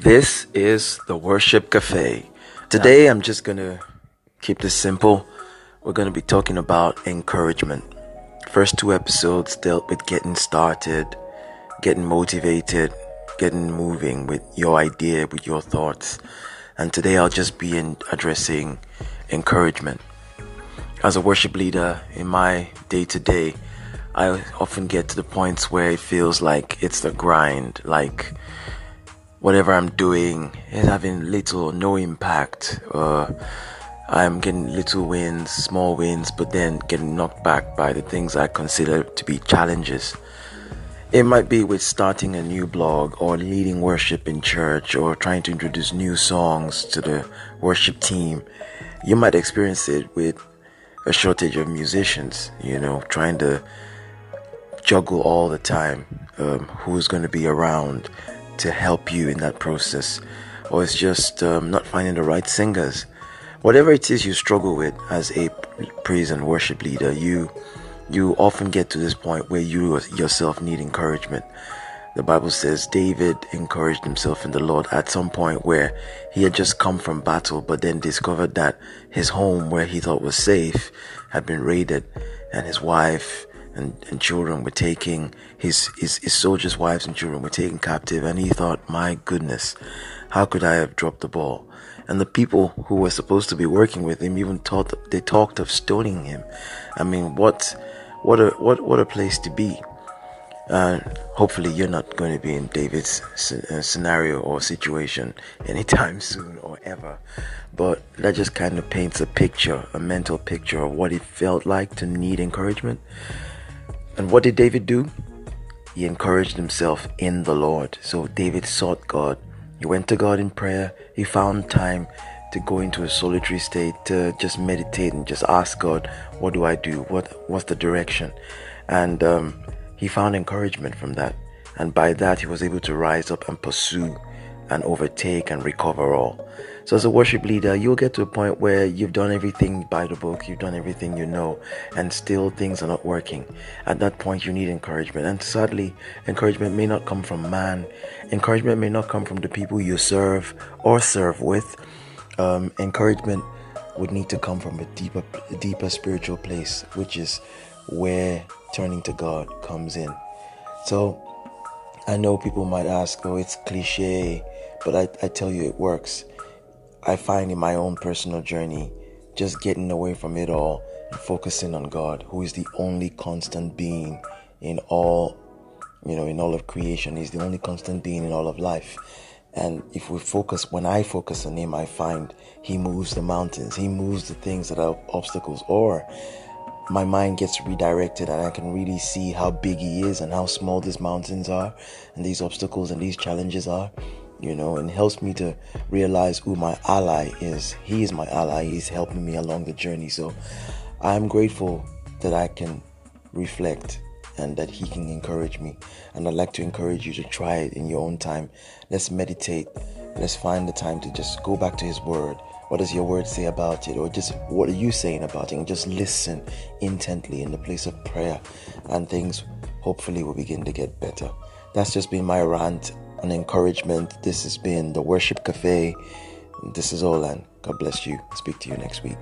This is the Worship Cafe. Today I'm just going to keep this simple. We're going to be talking about encouragement. First two episodes dealt with getting started, getting motivated, getting moving with your idea, with your thoughts. And today I'll just be addressing encouragement. As a worship leader in my day-to-day, I often get to the points where it feels like it's the grind, like whatever I'm doing is having little or no impact. I'm getting little wins, small wins, but then getting knocked back by the things I consider to be challenges. It might be with starting a new blog or leading worship in church or trying to introduce new songs to the worship team. You might experience it with a shortage of musicians, trying to juggle all the time who's going to be around to help you in that process, or it's just not finding the right singers. Whatever it is you struggle with as a praise and worship leader, you often get to this point where you yourself need encouragement. The Bible says David encouraged himself in the Lord at some point where he had just come from battle, but then discovered that his home, where he thought was safe, had been raided, and his wife and children were taking, his soldiers' wives and children were taken captive, and he thought, my goodness, how could I have dropped the ball? And the people who were supposed to be working with him even talked of stoning him. I mean, what a place to be. Hopefully you're not going to be in David's scenario or situation anytime soon or ever. But that just kind of paints a mental picture of what it felt like to need encouragement. And what did David do? He encouraged himself in the Lord. So David sought God. He went to God in prayer. He found time to go into a solitary state, to just meditate and just ask God, what do I do? What's the direction? And he found encouragement from that. And by that, he was able to rise up and pursue and overtake and recover all. So as a worship leader, you'll get to a point where you've done everything by the book, you've done everything you know, and still things are not working. At that point, you need encouragement. And sadly, encouragement may not come from man. Encouragement may not come from the people you serve or serve with. Encouragement would need to come from a deeper spiritual place, which is where turning to God comes in. So I know people might ask, oh, it's cliche, but I tell you it works. I find in my own personal journey, just getting away from it all and focusing on God, who is the only constant being in all, in all of creation. He's the only constant being in all of life. And when I focus on him, I find he moves the mountains. He moves the things that are obstacles, or my mind gets redirected and I can really see how big he is and how small these mountains are and these obstacles and these challenges are, and it helps me to realize who my ally is. He is my ally. He's helping me along the journey. So I'm grateful that I can reflect and that he can encourage me. And I'd like to encourage you to try it in your own time. Let's meditate. Let's find the time to just go back to his word. What does your word say about it? Or just what are you saying about it? And just listen intently in the place of prayer, and things hopefully will begin to get better. That's just been my rant on encouragement. This has been the Worship Cafe. This is Olan. God bless you. Speak to you next week.